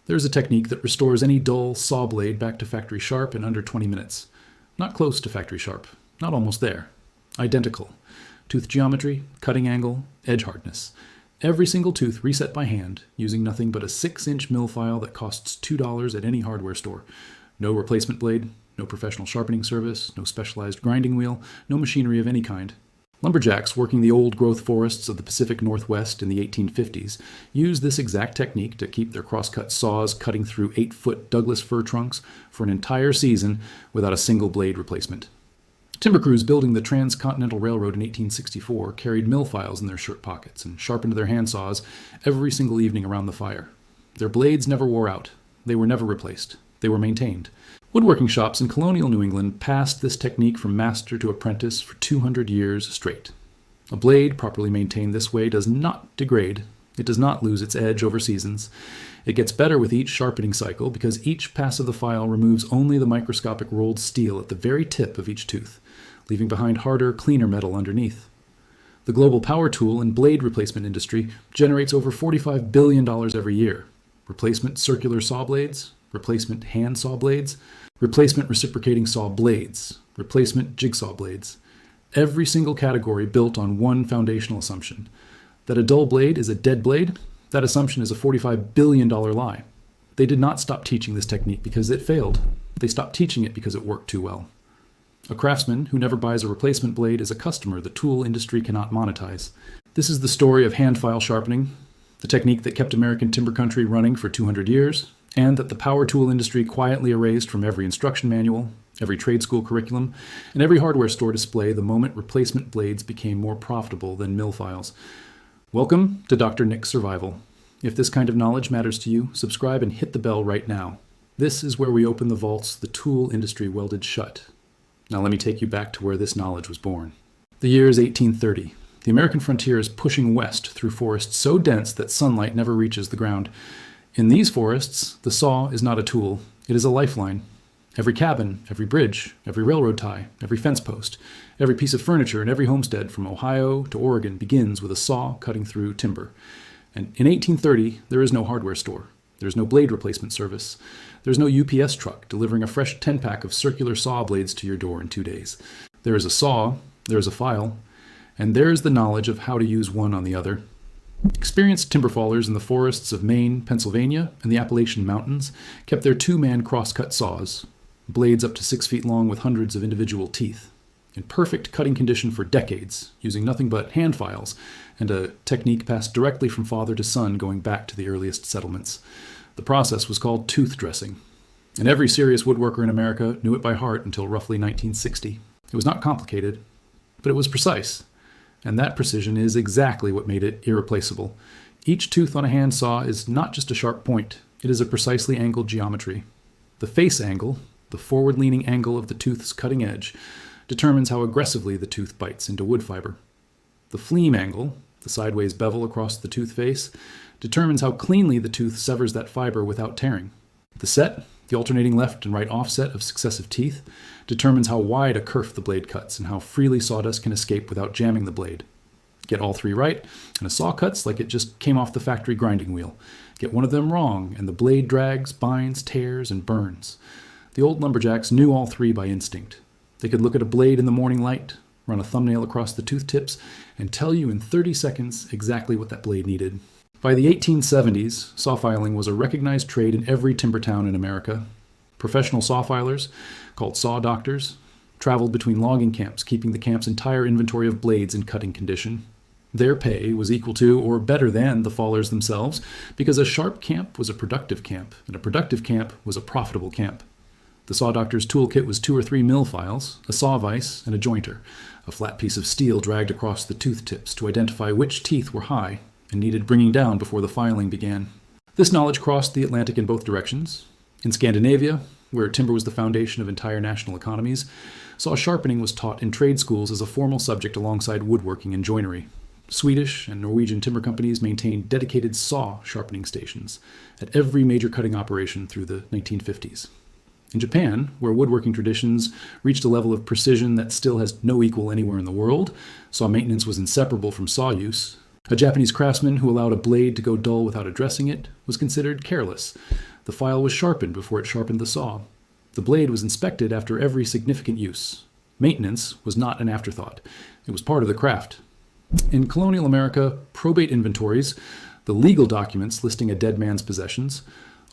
There's a technique that restores any dull saw blade back to factory sharp in under 20 minutes. Not close to factory sharp, not almost there. Identical. Tooth geometry, cutting angle, edge hardness. Every single tooth reset by hand, using nothing but a 6-inch mill file that costs $2 at any hardware store. No replacement blade, no professional sharpening service, no specialized grinding wheel, no machinery of any kind. Lumberjacks working the old-growth forests of the Pacific Northwest in the 1850s used this exact technique to keep their crosscut saws cutting through 8-foot Douglas fir trunks for an entire season without a single blade replacement. Timber crews building the Transcontinental Railroad in 1864 carried mill files in their shirt pockets and sharpened their handsaws every single evening around the fire. Their blades never wore out. They were never replaced. They were maintained. Woodworking shops in colonial New England passed this technique from master to apprentice for 200 years straight. A blade properly maintained this way does not degrade. It does not lose its edge over seasons. It gets better with each sharpening cycle because each pass of the file removes only the microscopic rolled steel at the very tip of each tooth, leaving behind harder, cleaner metal underneath. The global power tool and blade replacement industry generates over $45 billion every year. Replacement circular saw blades, replacement hand saw blades, replacement reciprocating saw blades, replacement jigsaw blades. Every single category built on one foundational assumption. That a dull blade is a dead blade, that assumption is a $45 billion lie. They did not stop teaching this technique because it failed. They stopped teaching it because it worked too well. A craftsman who never buys a replacement blade is a customer the tool industry cannot monetize. This is the story of hand file sharpening, the technique that kept American timber country running for 200 years, and that the power tool industry quietly erased from every instruction manual, every trade school curriculum, and every hardware store display the moment replacement blades became more profitable than mill files. Welcome to Dr. Nick's Survival. If this kind of knowledge matters to you, subscribe and hit the bell right now. This is where we open the vaults the tool industry welded shut. Now let me take you back to where this knowledge was born. The year is 1830. The American frontier is pushing west through forests so dense that sunlight never reaches the ground. In these forests, the saw is not a tool, it is a lifeline. Every cabin, every bridge, every railroad tie, every fence post, every piece of furniture in every homestead from Ohio to Oregon begins with a saw cutting through timber. And in 1830, there is no hardware store. There's no blade replacement service. There's no UPS truck delivering a fresh 10-pack of circular saw blades to your door in 2 days. There is a saw, there is a file, and there is the knowledge of how to use one on the other. Experienced timber fallers in the forests of Maine, Pennsylvania, and the Appalachian Mountains kept their 2-man crosscut saws, blades up to 6 feet long with hundreds of individual teeth, in perfect cutting condition for decades, using nothing but hand files, and a technique passed directly from father to son going back to the earliest settlements. The process was called tooth dressing, and every serious woodworker in America knew it by heart until roughly 1960. It was not complicated, but it was precise. And that precision is exactly what made it irreplaceable. Each tooth on a hand saw is not just a sharp point, it is a precisely angled geometry. The face angle, the forward-leaning angle of the tooth's cutting edge, determines how aggressively the tooth bites into wood fiber. The fleam angle, the sideways bevel across the tooth face, determines how cleanly the tooth severs that fiber without tearing. The set, the alternating left and right offset of successive teeth, determines how wide a kerf the blade cuts and how freely sawdust can escape without jamming the blade. Get all three right, and a saw cuts like it just came off the factory grinding wheel. Get one of them wrong, and the blade drags, binds, tears, and burns. The old lumberjacks knew all three by instinct. They could look at a blade in the morning light, run a thumbnail across the tooth tips, and tell you in 30 seconds exactly what that blade needed. By the 1870s, saw filing was a recognized trade in every timber town in America. Professional saw filers, called saw doctors, traveled between logging camps, keeping the camp's entire inventory of blades in cutting condition. Their pay was equal to or better than the fallers themselves because a sharp camp was a productive camp, and a productive camp was a profitable camp. The saw doctor's toolkit was 2 or 3 mill files, a saw vise, and a jointer, a flat piece of steel dragged across the tooth tips to identify which teeth were high and needed bringing down before the filing began. This knowledge crossed the Atlantic in both directions. In Scandinavia, where timber was the foundation of entire national economies, saw sharpening was taught in trade schools as a formal subject alongside woodworking and joinery. Swedish and Norwegian timber companies maintained dedicated saw sharpening stations at every major cutting operation through the 1950s. In Japan, where woodworking traditions reached a level of precision that still has no equal anywhere in the world, saw maintenance was inseparable from saw use. A Japanese craftsman who allowed a blade to go dull without addressing it was considered careless. The file was sharpened before it sharpened the saw. The blade was inspected after every significant use. Maintenance was not an afterthought. It was part of the craft. In colonial America, probate inventories, the legal documents listing a dead man's possessions,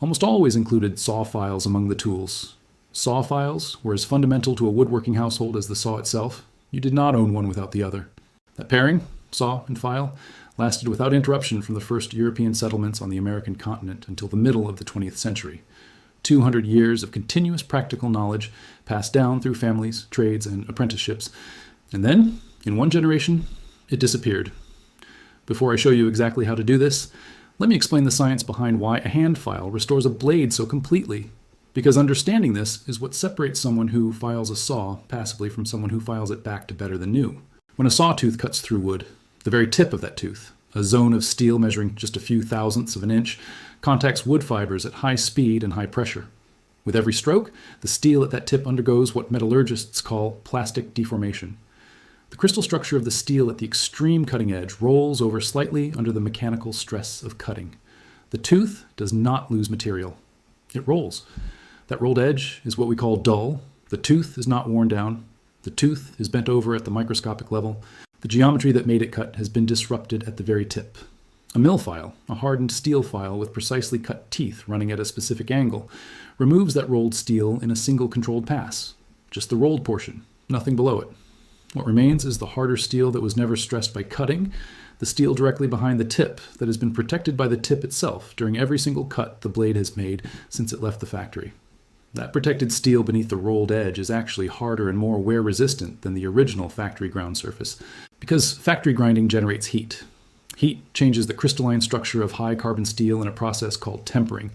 almost always included saw files among the tools. Saw files were as fundamental to a woodworking household as the saw itself. You did not own one without the other. That pairing, saw and file, lasted without interruption from the first European settlements on the American continent until the middle of the 20th century. 200 years of continuous practical knowledge passed down through families, trades, and apprenticeships. And then, in one generation, it disappeared. Before I show you exactly how to do this, let me explain the science behind why a hand file restores a blade so completely. Because understanding this is what separates someone who files a saw passively from someone who files it back to better than new. When a sawtooth cuts through wood, the very tip of that tooth, a zone of steel measuring just a few thousandths of an inch, contacts wood fibers at high speed and high pressure. With every stroke, the steel at that tip undergoes what metallurgists call plastic deformation. The crystal structure of the steel at the extreme cutting edge rolls over slightly under the mechanical stress of cutting. The tooth does not lose material. It rolls. That rolled edge is what we call dull. The tooth is not worn down. The tooth is bent over at the microscopic level. The geometry that made it cut has been disrupted at the very tip. A mill file, a hardened steel file with precisely cut teeth running at a specific angle, removes that rolled steel in a single controlled pass. Just the rolled portion, nothing below it. What remains is the harder steel that was never stressed by cutting, the steel directly behind the tip that has been protected by the tip itself during every single cut the blade has made since it left the factory. That protected steel beneath the rolled edge is actually harder and more wear-resistant than the original factory ground surface, because factory grinding generates heat. Heat changes the crystalline structure of high-carbon steel in a process called tempering.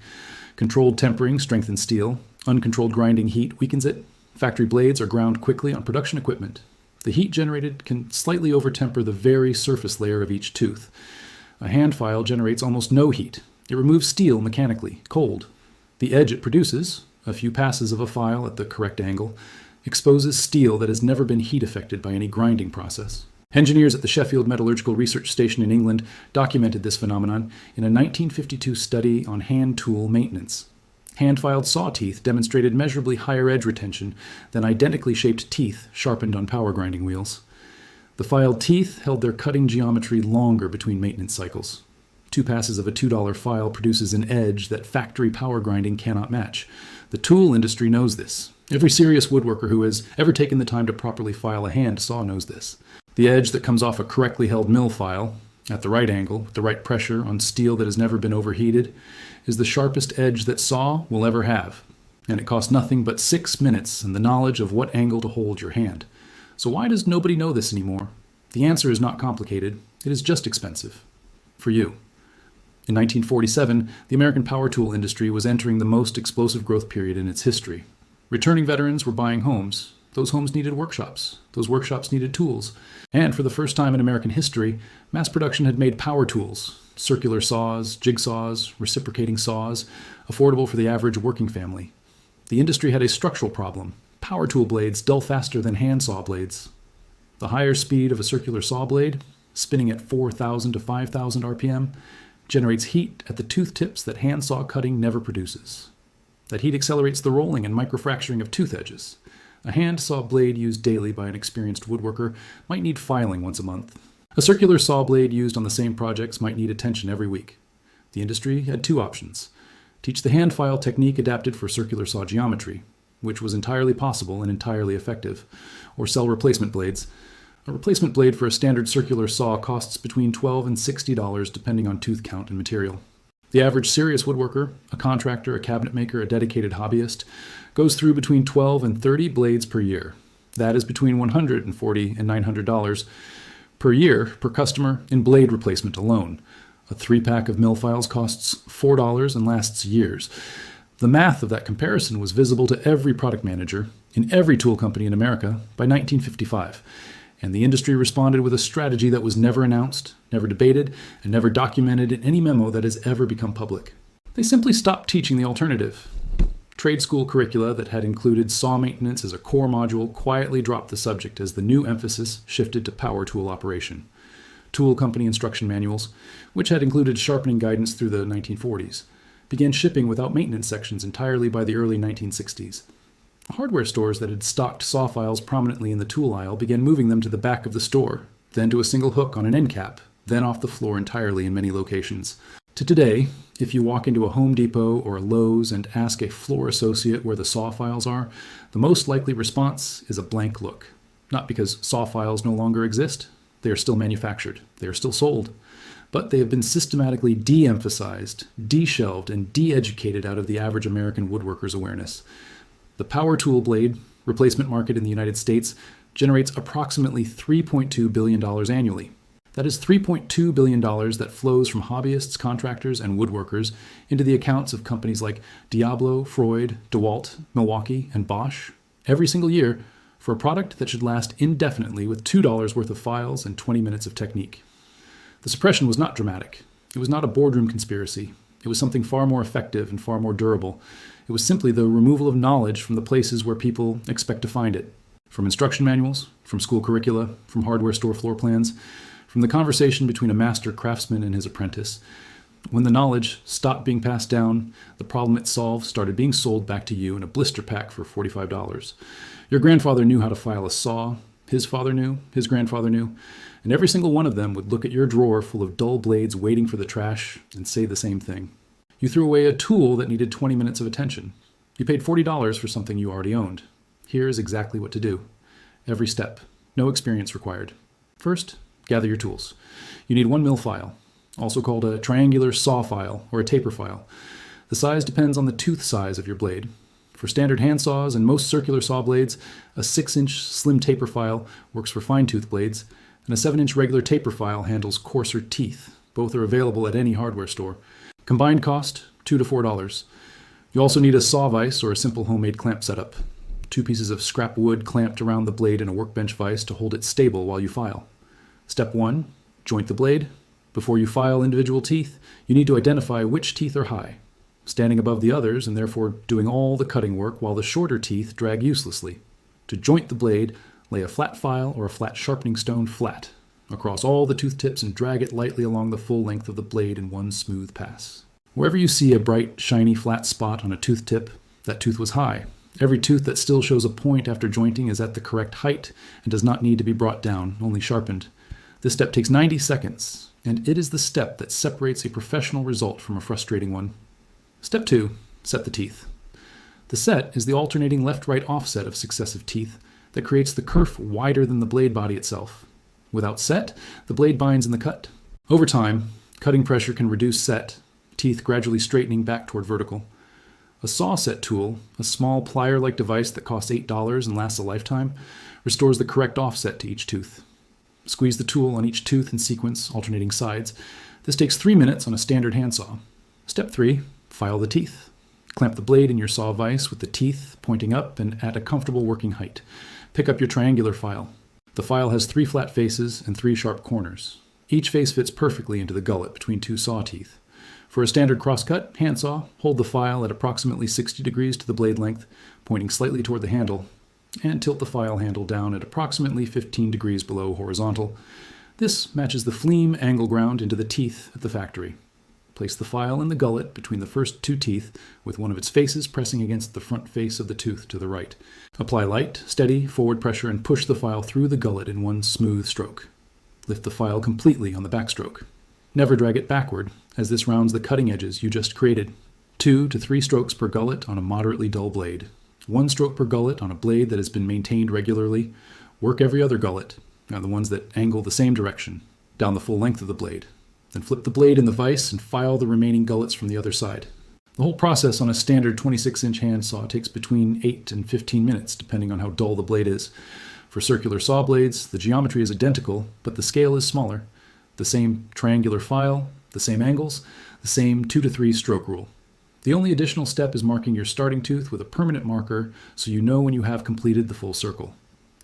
Controlled tempering strengthens steel. Uncontrolled grinding heat weakens it. Factory blades are ground quickly on production equipment. The heat generated can slightly overtemper the very surface layer of each tooth. A hand file generates almost no heat. It removes steel mechanically, cold. The edge it produces, a few passes of a file at the correct angle, exposes steel that has never been heat affected by any grinding process. Engineers at the Sheffield Metallurgical Research Station in England documented this phenomenon in a 1952 study on hand tool maintenance. Hand-filed saw teeth demonstrated measurably higher edge retention than identically shaped teeth sharpened on power grinding wheels. The filed teeth held their cutting geometry longer between maintenance cycles. 2 passes of a $2 file produces an edge that factory power grinding cannot match. The tool industry knows this. Every serious woodworker who has ever taken the time to properly file a hand saw knows this. The edge that comes off a correctly held mill file, at the right angle, with the right pressure on steel that has never been overheated, is the sharpest edge that saw will ever have. And it costs nothing but 6 minutes and the knowledge of what angle to hold your hand. So why does nobody know this anymore? The answer is not complicated. It is just expensive. For you. In 1947, the American power tool industry was entering the most explosive growth period in its history. Returning veterans were buying homes. Those homes needed workshops. Those workshops needed tools. And for the first time in American history, mass production had made power tools, circular saws, jigsaws, reciprocating saws, affordable for the average working family. The industry had a structural problem. Power tool blades dull faster than hand saw blades. The higher speed of a circular saw blade, spinning at 4,000 to 5,000 RPM, generates heat at the tooth tips that hand saw cutting never produces. That heat accelerates the rolling and microfracturing of tooth edges. A hand saw blade used daily by an experienced woodworker might need filing once a month. A circular saw blade used on the same projects might need attention every week. The industry had 2 options. Teach the hand file technique adapted for circular saw geometry, which was entirely possible and entirely effective, or sell replacement blades. A replacement blade for a standard circular saw costs between $12 and $60 depending on tooth count and material. The average serious woodworker, a contractor, a cabinet maker, a dedicated hobbyist, goes through between 12 and 30 blades per year. That is between $140 and $900 per year per customer in blade replacement alone. A 3-pack of mill files costs $4 and lasts years. The math of that comparison was visible to every product manager in every tool company in America by 1955. And the industry responded with a strategy that was never announced, never debated, and never documented in any memo that has ever become public. They simply stopped teaching the alternative. Trade school curricula that had included saw maintenance as a core module quietly dropped the subject as the new emphasis shifted to power tool operation. Tool company instruction manuals, which had included sharpening guidance through the 1940s, began shipping without maintenance sections entirely by the early 1960s. Hardware stores that had stocked saw files prominently in the tool aisle began moving them to the back of the store, then to a single hook on an end cap, then off the floor entirely in many locations. To today, if you walk into a Home Depot or a Lowe's and ask a floor associate where the saw files are, the most likely response is a blank look. Not because saw files no longer exist. They are still manufactured. They are still sold. But they have been systematically de-emphasized, de-shelved, and de-educated out of the average American woodworker's awareness. The power tool blade replacement market in the United States generates approximately $3.2 billion annually. That is $3.2 billion that flows from hobbyists, contractors, and woodworkers into the accounts of companies like Diablo, Freud, DeWalt, Milwaukee, and Bosch every single year for a product that should last indefinitely with $2 worth of files and 20 minutes of technique. The suppression was not dramatic. It was not a boardroom conspiracy. It was something far more effective and far more durable. It was simply the removal of knowledge from the places where people expect to find it. From instruction manuals, from school curricula, from hardware store floor plans, from the conversation between a master craftsman and his apprentice. When the knowledge stopped being passed down, the problem it solved started being sold back to you in a blister pack for $45. Your grandfather knew how to file a saw, his father knew, his grandfather knew, and every single one of them would look at your drawer full of dull blades waiting for the trash and say the same thing. You threw away a tool that needed 20 minutes of attention. You paid $40 for something you already owned. Here is exactly what to do. Every step. No experience required. First, gather your tools. You need 1 mil file, also called a triangular saw file or a taper file. The size depends on the tooth size of your blade. For standard hand saws and most circular saw blades, a 6-inch slim taper file works for fine tooth blades, and a 7-inch regular taper file handles coarser teeth. Both are available at any hardware store. Combined cost, $2 to $4. You also need a saw vise or a simple homemade clamp setup. 2 pieces of scrap wood clamped around the blade in a workbench vise to hold it stable while you file. Step 1, joint the blade. Before you file individual teeth, you need to identify which teeth are high, standing above the others and therefore doing all the cutting work while the shorter teeth drag uselessly. To joint the blade, lay a flat file or a flat sharpening stone flat across all the tooth tips and drag it lightly along the full length of the blade in one smooth pass. Wherever you see a bright, shiny, flat spot on a tooth tip, that tooth was high. Every tooth that still shows a point after jointing is at the correct height and does not need to be brought down, only sharpened. This step takes 90 seconds, and it is the step that separates a professional result from a frustrating one. Step 2, set the teeth. The set is the alternating left-right offset of successive teeth that creates the kerf wider than the blade body itself. Without set, the blade binds in the cut. Over time, cutting pressure can reduce set, teeth gradually straightening back toward vertical. A saw set tool, a small plier-like device that costs $8 and lasts a lifetime, restores the correct offset to each tooth. Squeeze the tool on each tooth in sequence, alternating sides. This takes 3 minutes on a standard handsaw. Step 3, file the teeth. Clamp the blade in your saw vise with the teeth pointing up and at a comfortable working height. Pick up your triangular file. The file has 3 flat faces and 3 sharp corners. Each face fits perfectly into the gullet between 2 saw teeth. For a standard crosscut handsaw, hold the file at approximately 60 degrees to the blade length, pointing slightly toward the handle, and tilt the file handle down at approximately 15 degrees below horizontal. This matches the fleam angle ground into the teeth at the factory. Place the file in the gullet between the first 2 teeth, with one of its faces pressing against the front face of the tooth to the right. Apply light, steady, forward pressure and push the file through the gullet in one smooth stroke. Lift the file completely on the backstroke. Never drag it backward, as this rounds the cutting edges you just created. 2 to 3 strokes per gullet on a moderately dull blade. 1 stroke per gullet on a blade that has been maintained regularly. Work every other gullet, now the ones that angle the same direction, down the full length of the blade. Then flip the blade in the vise and file the remaining gullets from the other side. The whole process on a standard 26-inch handsaw takes between 8 and 15 minutes, depending on how dull the blade is. For circular saw blades, the geometry is identical, but the scale is smaller. The same triangular file, the same angles, the same 2 to 3 stroke rule. The only additional step is marking your starting tooth with a permanent marker so you know when you have completed the full circle.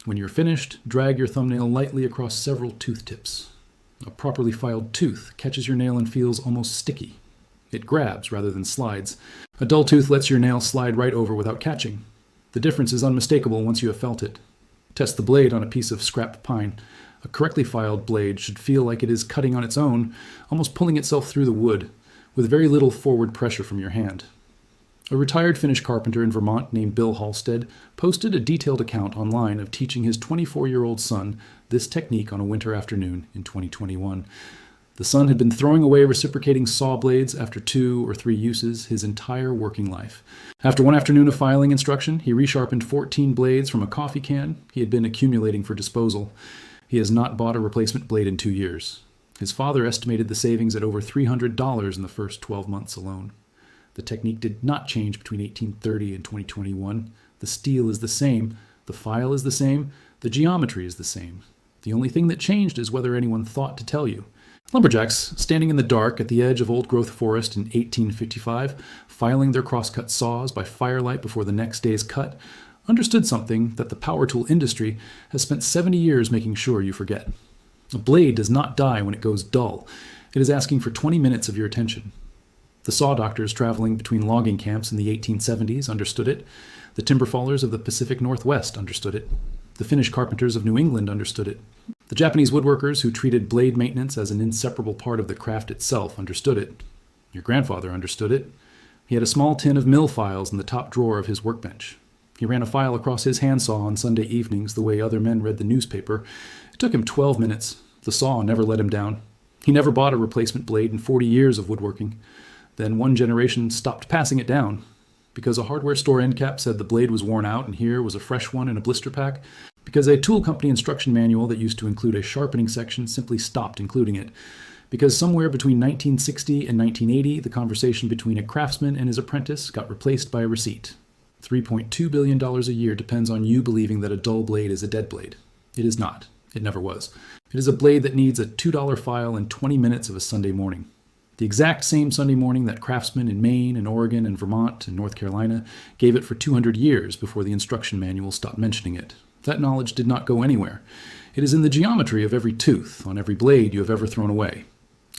When you're finished, drag your thumbnail lightly across several tooth tips. A properly filed tooth catches your nail and feels almost sticky. It grabs rather than slides. A dull tooth lets your nail slide right over without catching. The difference is unmistakable once you have felt it. Test the blade on a piece of scrap pine. A correctly filed blade should feel like it is cutting on its own, almost pulling itself through the wood, with very little forward pressure from your hand. A retired Finnish carpenter in Vermont named Bill Halstead posted a detailed account online of teaching his 24-year-old son this technique on a winter afternoon in 2021. The son had been throwing away reciprocating saw blades after 2 or 3 uses his entire working life. After one afternoon of filing instruction, he resharpened 14 blades from a coffee can he had been accumulating for disposal. He has not bought a replacement blade in 2 years. His father estimated the savings at over $300 in the first 12 months alone. The technique did not change between 1830 and 2021. The steel is the same, the file is the same, the geometry is the same. The only thing that changed is whether anyone thought to tell you. Lumberjacks, standing in the dark at the edge of old-growth forest in 1855, filing their crosscut saws by firelight before the next day's cut, understood something that the power tool industry has spent 70 years making sure you forget. A blade does not die when it goes dull. It is asking for 20 minutes of your attention. The saw doctors traveling between logging camps in the 1870s understood it. The timber fallers of the Pacific Northwest understood it. The Finnish carpenters of New England understood it. The Japanese woodworkers who treated blade maintenance as an inseparable part of the craft itself understood it. Your grandfather understood it. He had a small tin of mill files in the top drawer of his workbench. He ran a file across his handsaw on Sunday evenings the way other men read the newspaper. It took him 12 minutes. The saw never let him down. He never bought a replacement blade in 40 years of woodworking. Then one generation stopped passing it down. Because a hardware store end cap said the blade was worn out and here was a fresh one in a blister pack. Because a tool company instruction manual that used to include a sharpening section simply stopped including it. Because somewhere between 1960 and 1980, the conversation between a craftsman and his apprentice got replaced by a receipt. $3.2 billion a year depends on you believing that a dull blade is a dead blade. It is not. It never was. It is a blade that needs a $2 file and 20 minutes of a Sunday morning. The exact same Sunday morning that craftsmen in Maine and Oregon and Vermont and North Carolina gave it for 200 years before the instruction manual stopped mentioning it. That knowledge did not go anywhere. It is in the geometry of every tooth on every blade you have ever thrown away.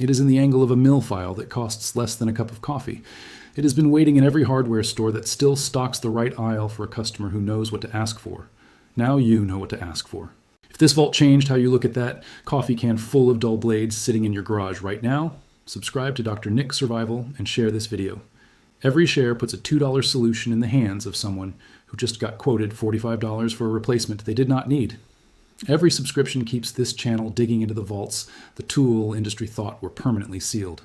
It is in the angle of a mill file that costs less than a cup of coffee. It has been waiting in every hardware store that still stocks the right aisle for a customer who knows what to ask for. Now you know what to ask for. If this vault changed how you look at that coffee can full of dull blades sitting in your garage right now, subscribe to Dr. Nick's Survival and share this video. Every share puts a $2 solution in the hands of someone who just got quoted $45 for a replacement they did not need. Every subscription keeps this channel digging into the vaults the tool industry thought were permanently sealed.